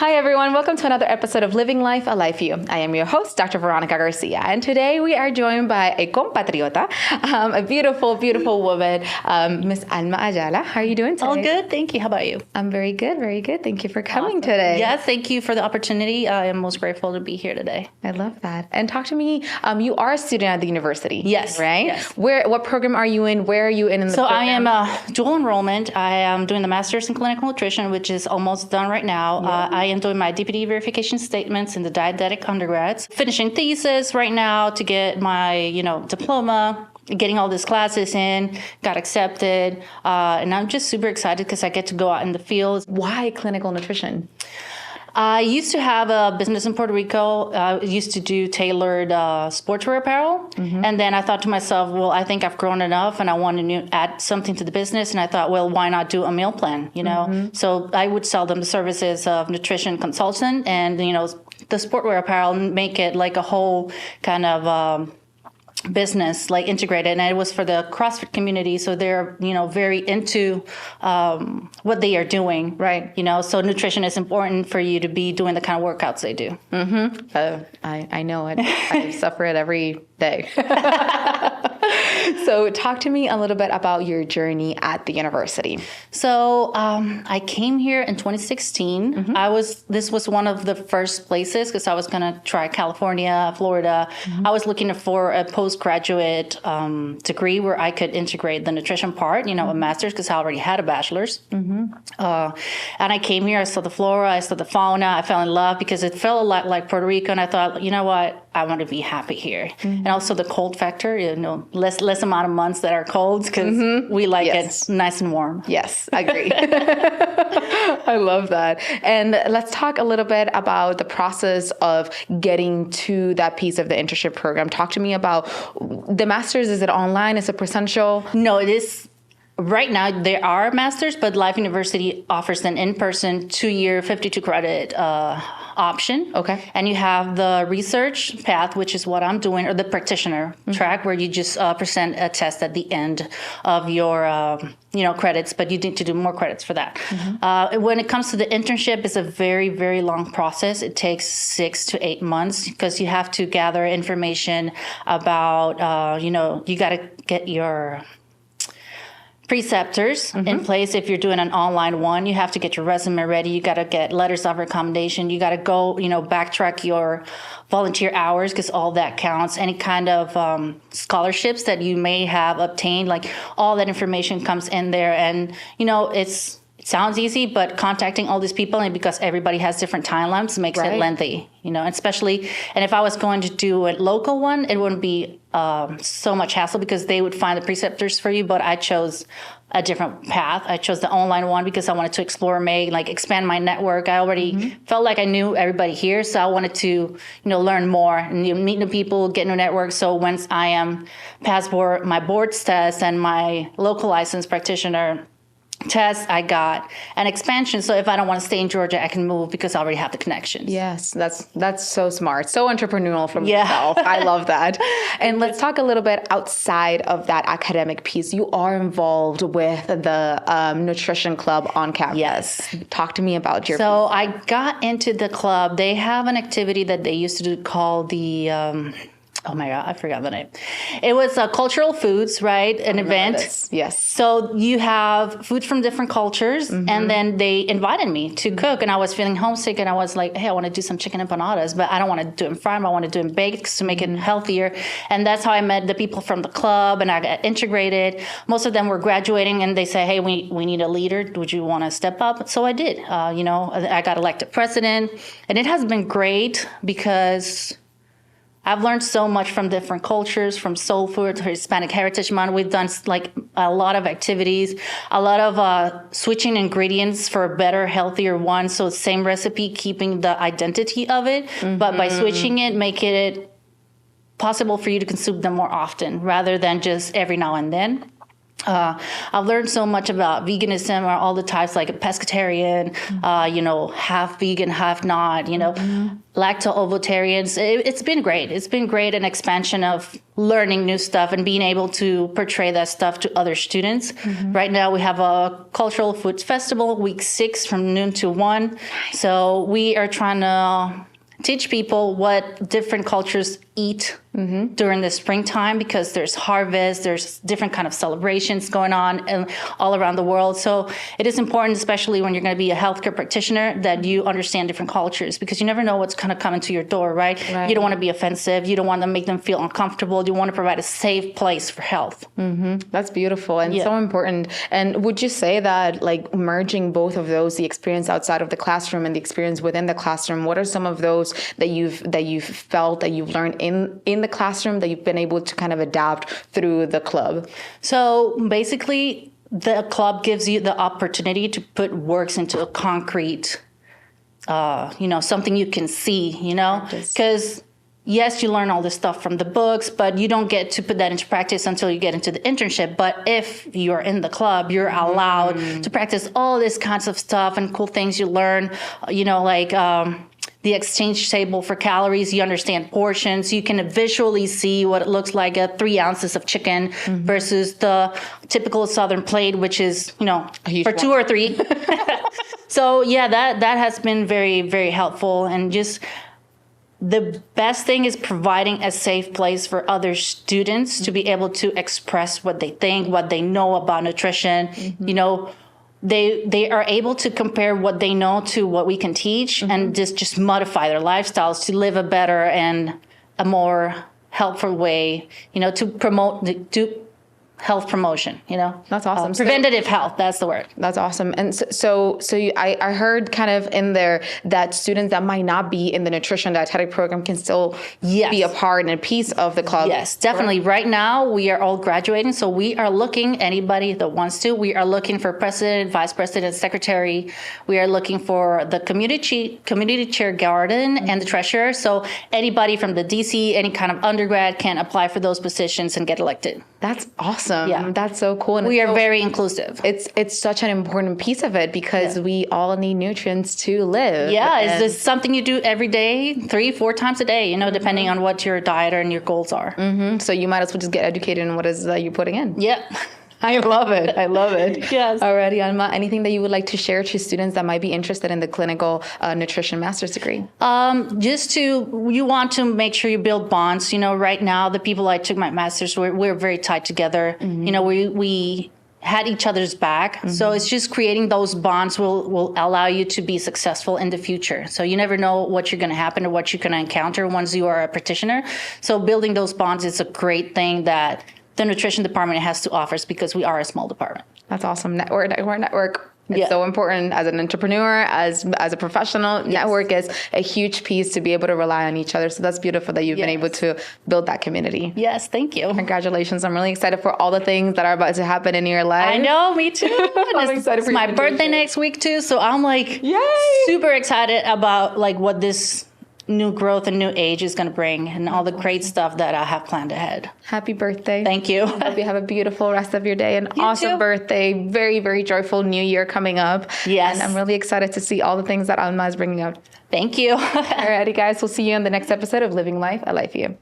Hi, everyone. Welcome to another episode of Living Life, A Life You. I am your host, Dr. Veronica Garcia, and today we are joined by a compatriota, a beautiful, beautiful woman, Miss Alma Ayala. How are you doing today? All good. Thank you. How about you? I'm very good, very good. Thank you for coming Awesome. today. Yeah, thank you for the opportunity. I am most grateful to be here today. I love that. And talk to me. You are a student at the university. Yes. Right? Yes. What program are you in? Where are you in the program? I am dual enrollment. I am doing the Master's in Clinical Nutrition, which is almost done right now. I am doing my DPD verification statements in the dietetic undergrads. Finishing thesis right now to get my, diploma. Getting all these classes in, got accepted, and I'm just super excited because I get to go out in the field. Why clinical nutrition? I used to have a business in Puerto Rico. I used to do tailored sportswear apparel. Mm-hmm. And then I thought to myself, well, I think I've grown enough and I want to add something to the business. And I thought, well, why not do a meal plan, Mm-hmm. So I would sell them the services of nutrition consultant and, the sportswear apparel, make it like a whole kind of business, like integrated, and it was for the CrossFit community, so they're very into what they are doing, right? So nutrition is important for you to be doing the kind of workouts they do. Mm-hmm. I know it. I suffer it every day. So talk to me a little bit about your journey at the university. So I came here in 2016. Mm-hmm. This was one of the first places because I was going to try California, Florida. Mm-hmm. I was looking for a postgraduate degree where I could integrate the nutrition part, mm-hmm. a master's because I already had a bachelor's. Mm-hmm. And I came here, I saw the flora, I saw the fauna, I fell in love because it felt a lot like Puerto Rico. And I thought, you know what, I want to be happy here. Mm-hmm. And also the cold factor, less amount of months that are cold because mm-hmm. we like it nice and warm. Yes, I agree. I love that. And let's talk a little bit about the process of getting to that piece of the internship program. Talk to me about the master's. Is it online? Is it presential? No, it is. Right now, there are masters, but Life University offers an in-person 2-year, 52 credit option. Okay. And you have the research path, which is what I'm doing, or the practitioner mm-hmm. track, where you just present a test at the end of your, credits, but you need to do more credits for that. Mm-hmm. When it comes to the internship, it's a very, very long process. It takes 6 to 8 months because you have to gather information about, you got to get your preceptors mm-hmm. in place. If you're doing an online one, you have to get your resume ready. You got to get letters of recommendation. You got to go, backtrack your volunteer hours because all that counts. Any kind of scholarships that you may have obtained, like all that information comes in there. And, it sounds easy, but contacting all these people, and because everybody has different timelines, makes it lengthy, especially. And if I was going to do a local one, it wouldn't be so much hassle because they would find the preceptors for you. But I chose a different path. I chose the online one because I wanted to explore, expand my network. I already mm-hmm. felt like I knew everybody here. So I wanted to, learn more and meet new people, get new networks. So once I am past my board's test and my local licensed practitioner test, I got an expansion. So if I don't want to stay in Georgia, I can move because I already have the connections. Yes, that's so smart. So entrepreneurial from yourself. I love that. And let's talk a little bit outside of that academic piece. You are involved with the nutrition club on campus. Yes. Talk to me about your So I got into the club. They have an activity that they used to do called the oh my God, I forgot the name. It was cultural foods, right? An event. This. Yes. So you have food from different cultures, mm-hmm. and then they invited me to cook, and I was feeling homesick, and I was like, hey, I want to do some chicken empanadas, but I don't want to do them fried. I want to do them baked to make it healthier. And that's how I met the people from the club, and I got integrated. Most of them were graduating, and they say, hey, we need a leader. Would you want to step up? So I did. I got elected president, and it has been great because I've learned so much from different cultures, from soul food to Hispanic Heritage Month. We've done a lot of activities, a lot of switching ingredients for a better, healthier one. So same recipe, keeping the identity of it, mm-hmm. but by switching it, making it possible for you to consume them more often rather than just every now and then. I've learned so much about veganism, or all the types, like a pescatarian, half vegan, half not, lacto-ovotarians. It's been great. It's been great, an expansion of learning new stuff and being able to portray that stuff to other students. Right now we have a cultural foods festival, week 6 from noon to 1. So we are trying to teach people what different cultures eat during the springtime, because there's harvest, there's different kind of celebrations going on all around the world. So it is important, especially when you're going to be a healthcare practitioner, that you understand different cultures, because you never know what's going to come into your door, right? You don't want to be offensive. You don't want to make them feel uncomfortable. You want to provide a safe place for health. That's beautiful and so important. And would you say that, like, merging both of those, the experience outside of the classroom and the experience within the classroom, what are some of those that you've felt, that you've learned in the classroom, that you've been able to kind of adapt through the club? So basically, the club gives you the opportunity to put works into a concrete, something you can see, because yes, you learn all this stuff from the books, but you don't get to put that into practice until you get into the internship. But if you're in the club, you're allowed to practice all this kinds of stuff and cool things you learn, the exchange table for calories. You understand portions. You can visually see what it looks like, 3 ounces of chicken versus the typical Southern plate, which is, for 2 or 3. So yeah, that has been very, very helpful. And just the best thing is providing a safe place for other students to be able to express what they think, what they know about nutrition. They are able to compare what they know to what we can teach, and just modify their lifestyles to live a better and a more helpful way, to promote health promotion, That's awesome. Preventative health, that's the word. That's awesome. And I heard kind of in there that students that might not be in the nutrition dietetic program can still be a part and a piece of the club. Yes, definitely. Right now, we are all graduating. So we are looking, anybody that wants to, we are looking for president, vice president, secretary. We are looking for the community chair garden and the treasurer. So anybody from the DC, any kind of undergrad can apply for those positions and get elected. That's awesome. Yeah. That's so cool. And we are very inclusive. It's such an important piece of it, because we all need nutrients to live. Yeah. Is this something you do every day, 3-4 times a day, depending on what your diet and your goals are. So you might as well just get educated in what is you're putting in. Yep. I love it. I love it. Yes. Alrighty, Alma, anything that you would like to share to students that might be interested in the clinical nutrition master's degree? You want to make sure you build bonds. Right now, the people I took my master's, we're very tight together. We had each other's back. So it's just creating those bonds will allow you to be successful in the future. So you never know what you're going to happen or what you're going to encounter once you are a practitioner. So building those bonds is a great thing that the nutrition department has to offer, because we are a small department. That's awesome. Network. It's so important as an entrepreneur, as a professional. Network is a huge piece to be able to rely on each other. So that's beautiful that you've been able to build that community. Yes, thank you. Congratulations. I'm really excited for all the things that are about to happen in your life. I know, me too. I'm excited for my birthday next week too. So I'm super excited about what this new growth and new age is going to bring, and all the great stuff that I have planned ahead. Happy birthday. Thank you. Hope you have a beautiful rest of your day. An awesome birthday. Very, very joyful new year coming up. Yes. And I'm really excited to see all the things that Alma is bringing up. Thank you. Alrighty, guys. We'll see you in the next episode of Living Life, a Life You.